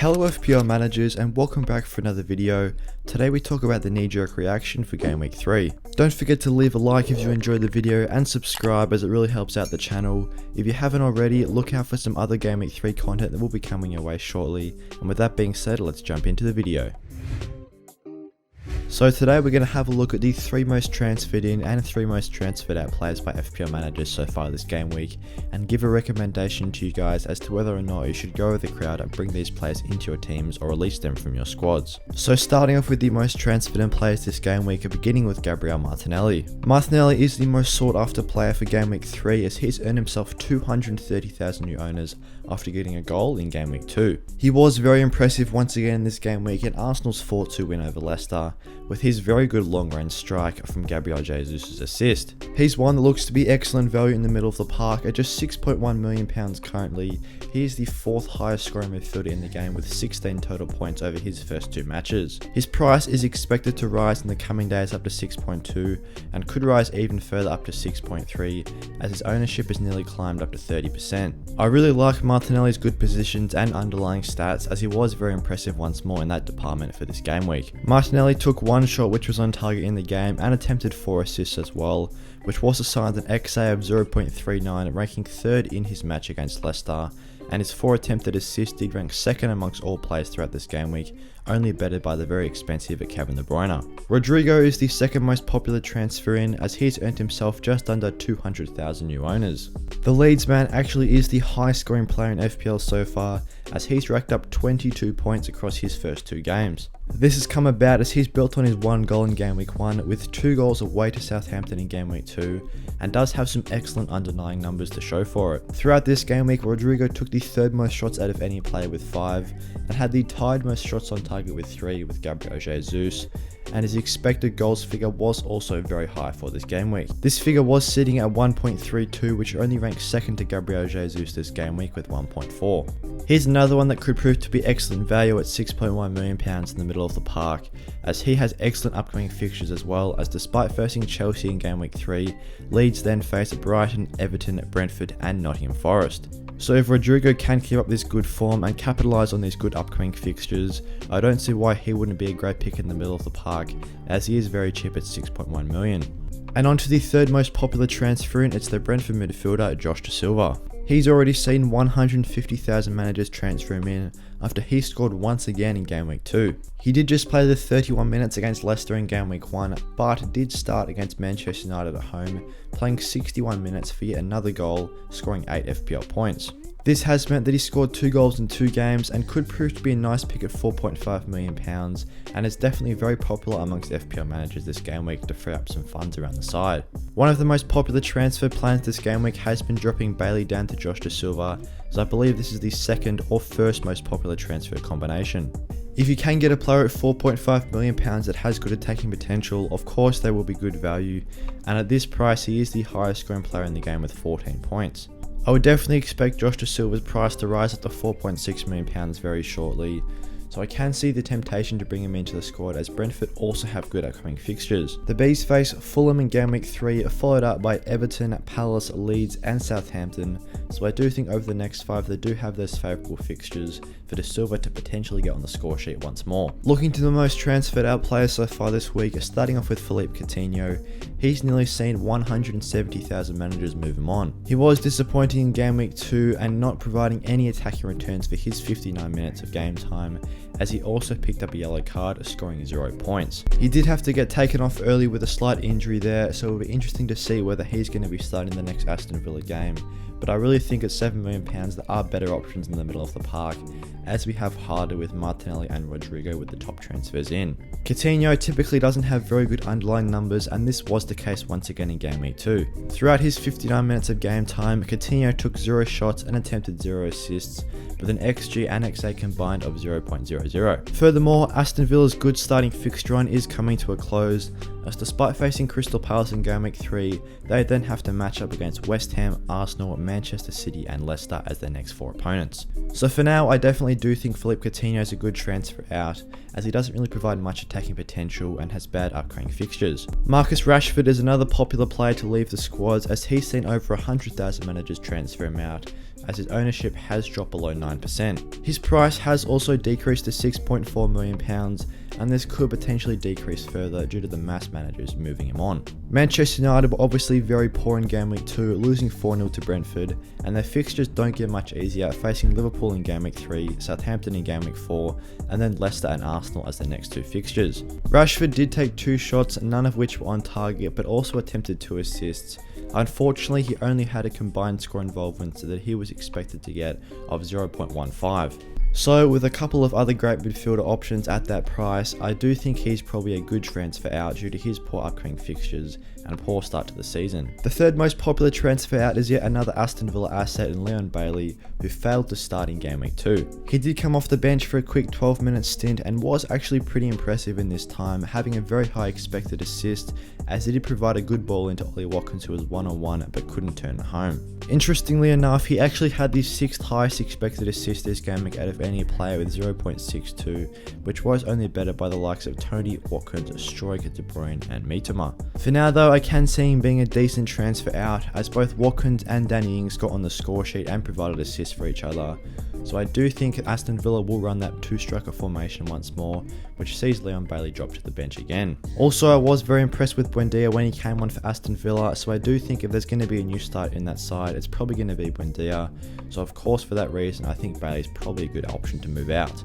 Hello FPL managers and welcome back for another video. Today we talk about the knee-jerk reaction for Game Week 3. Don't forget to leave a like if you enjoyed the video and subscribe as it really helps out the channel. If you haven't already, look out for some other Game Week 3 content that will be coming your way shortly. And with that being said, let's jump into the video. So today we're going to have a look at the 3 most transferred in and 3 most transferred out players by FPL managers so far this game week, and give a recommendation to you guys as to whether or not you should go with the crowd and bring these players into your teams or release them from your squads. So starting off with the most transferred in players this game week, beginning with Gabrielle Martinelli. Martinelli is the most sought after player for Game Week 3 as he's earned himself 230,000 new owners after getting a goal in Game Week 2. He was very impressive once again in this game week in Arsenal's 4-2 win over Leicester, with his very good long range strike from Gabrielle Jesus' assist. He's one that looks to be excellent value in the middle of the park at just £6.1 million currently. He is the 4th highest scoring midfielder in the game with 16 total points over his first 2 matches. His price is expected to rise in the coming days up to 6.2 and could rise even further up to 6.3 as his ownership has nearly climbed up to 30%. I really like Martinelli's good positions and underlying stats as he was very impressive once more in that department for this game week. Martinelli took 1 shot which was on target in the game and attempted 4 assists as well, which was assigned an XA of 0.39, ranking 3rd in his match against Leicester, and his 4 attempted assists did rank 2nd amongst all players throughout this game week, only bettered by the very expensive Kevin De Bruyne. Rodrigo is the 2nd most popular transfer in as he's earned himself just under 200,000 new owners. The Leeds man actually is the highest scoring player in FPL so far as he's racked up 22 points across his first 2 games. This has come about as he's built on his 1 goal in Game Week 1 with 2 goals away to Southampton in Game Week 2 and does have some excellent underlying numbers to show for it. Throughout this game week, Rodrigo took the 3rd most shots out of any player with 5 and had the tied most shots on target with 3 with Gabrielle Jesus, and his expected goals figure was also very high for this game week. This figure was sitting at 1.32, which only ranks 2nd to Gabrielle Jesus this game week with 1.4. Here's another one that could prove to be excellent value at £6.1 million in the middle of the park, as he has excellent upcoming fixtures as well, as despite facing Chelsea in Game Week 3, Leeds then face Brighton, Everton, Brentford and Nottingham Forest. So if Rodrigo can keep up this good form and capitalise on these good upcoming fixtures, I don't see why he wouldn't be a great pick in the middle of the park, as he is very cheap at 6.1 million. And on to the 3rd most popular transfer in, it's the Brentford midfielder Josh Silva. He's already seen 150,000 managers transfer him in after he scored once again in Game Week 2. He did just play the 31 minutes against Leicester in Game Week 1, but did start against Manchester United at home, playing 61 minutes for yet another goal, scoring 8 FPL points. This has meant that he scored 2 goals in 2 games and could prove to be a nice pick at £4.5 million, and is definitely very popular amongst FPL managers this game week to free up some funds around the side. One of the most popular transfer plans this game week has been dropping Bailey down to Josh Silva, as I believe this is the 2nd or 1st most popular transfer combination. If you can get a player at £4.5 million that has good attacking potential, of course they will be good value, and at this price he is the highest scoring player in the game with 14 points. I would definitely expect Josh Silva's price to rise up to £4.6 million very shortly, so I can see the temptation to bring him into the squad as Brentford also have good upcoming fixtures. The Bees face Fulham in Game Week 3, followed up by Everton, Palace, Leeds and Southampton, so I do think over the next 5 they do have those favourable fixtures for De Silva to potentially get on the score sheet once more. Looking to the most transferred out players so far this week, starting off with Philippe Coutinho, he's nearly seen 170,000 managers move him on. He was disappointing in Game Week 2 and not providing any attacking returns for his 59 minutes of game time, as he also picked up a yellow card, scoring 0 points. He did have to get taken off early with a slight injury there, so it'll be interesting to see whether he's going to be starting the next Aston Villa game, but I really think at £7 million there are better options in the middle of the park, as we have harder with Martinelli and Rodrigo with the top transfers in. Coutinho typically doesn't have very good underlying numbers, and this was the case once again in Game Week 2. Throughout his 59 minutes of game time, Coutinho took 0 shots and attempted 0 assists, with an XG and XA combined of 0.00. Furthermore, Aston Villa's good starting fixture run is coming to a close, as despite facing Crystal Palace in Game Week 3, they then have to match up against West Ham, Arsenal, Manchester City and Leicester as their next 4 opponents. So for now, I definitely do think Philippe Coutinho is a good transfer out, as he doesn't really provide much attacking potential and has bad upcoming fixtures. Marcus Rashford is another popular player to leave the squads, as he's seen over 100,000 managers transfer him out, as his ownership has dropped below 9%. His price has also decreased to £6.4 million, and this could potentially decrease further due to the mass managers moving him on. Manchester United were obviously very poor in Game Week 2, losing 4-0 to Brentford, and their fixtures don't get much easier, facing Liverpool in Game Week 3, Southampton in Game Week 4, and then Leicester and Arsenal as their next 2 fixtures. Rashford did take 2 shots, none of which were on target, but also attempted 2 assists. Unfortunately, he only had a combined score involvement that he was expected to get of 0.15. So with a couple of other great midfielder options at that price, I do think he's probably a good transfer out due to his poor upcoming fixtures and poor start to the season. The third most popular transfer out is yet another Aston Villa asset in Leon Bailey, who failed to start in Game Week 2. He did come off the bench for a quick 12-minute stint and was actually pretty impressive in this time, having a very high expected assist, as he did provide a good ball into Ollie Watkins, who was one-on-one but couldn't turn it home. Interestingly enough, he actually had the 6th highest expected assist this game week out of any player with 0.62, which was only better by the likes of Tony, Watkins, Stroik, De Bruyne and Mitoma. For now though, I can see him being a decent transfer out, as both Watkins and Danny Ings got on the score sheet and provided assists for each other. So I do think Aston Villa will run that 2-striker formation once more, which sees Leon Bailey drop to the bench again. Also, I was very impressed with Buendia when he came on for Aston Villa, so I do think if there's going to be a new start in that side, it's probably going to be Buendia. So of course, for that reason, I think Bailey's probably a good option to move out.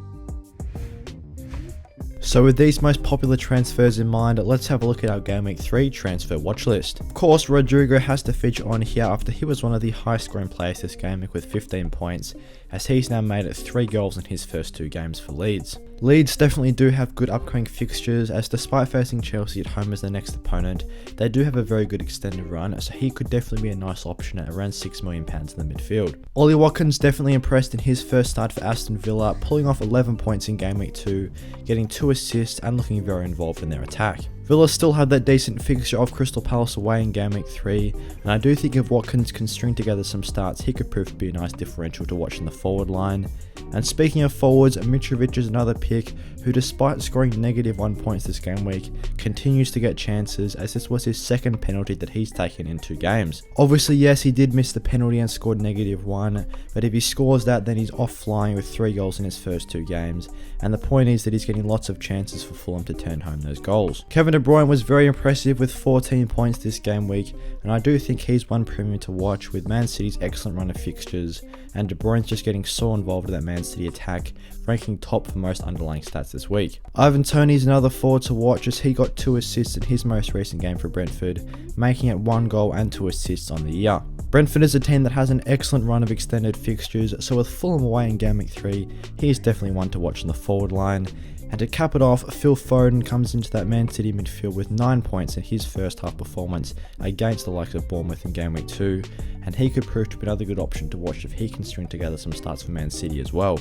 So with these most popular transfers in mind, let's have a look at our Game Week 3 transfer watch list. Of course, Rodrigo has to feature on here after he was one of the highest scoring players this game week with 15 points, as he's now made it 3 goals in his first 2 games for Leeds. Leeds definitely do have good upcoming fixtures, as despite facing Chelsea at home as their next opponent, they do have a very good extended run, so he could definitely be a nice option at around £6 million in the midfield. Ollie Watkins definitely impressed in his first start for Aston Villa, pulling off 11 points in Game Week 2, getting 2 assists and looking very involved in their attack. Villa still had that decent fixture of Crystal Palace away in Game Week 3, and I do think if Watkins can string together some starts, he could prove to be a nice differential to watch in the forward line. And speaking of forwards, Mitrovic is another pick who, despite scoring -1 points this game week, continues to get chances, as this was his 2nd penalty that he's taken in 2 games. Obviously, yes, he did miss the penalty and scored -1, but if he scores that, then he's off flying with 3 goals in his first 2 games, and the point is that he's getting lots of chances for Fulham to turn home those goals. Kevin De Bruyne was very impressive with 14 points this game week, and I do think he's one premium to watch with Man City's excellent run of fixtures, and De Bruyne's just getting so involved in that Man City attack, ranking top for most underlying stats this week. Ivan Toney's another forward to watch, as he got 2 assists in his most recent game for Brentford, making it 1 goal and 2 assists on the year. Brentford is a team that has an excellent run of extended fixtures, so with Fulham away in Game Week 3, he is definitely one to watch in the forward line. And to cap it off, Phil Foden comes into that Man City midfield with 9 points in his first half performance against the likes of Bournemouth in Game Week 2, and he could prove to be another good option to watch if he can string together some starts for Man City as well.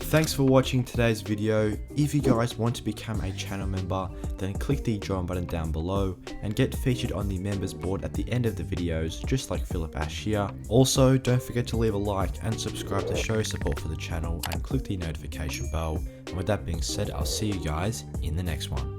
Thanks for watching today's video. If you guys want to become a channel member, then click the join button down below and get featured on the members board at the end of the videos, just like Philip Ash here. Also, don't forget to leave a like and subscribe to show support for the channel, and click the notification bell. And with that being said, I'll see you guys in the next one.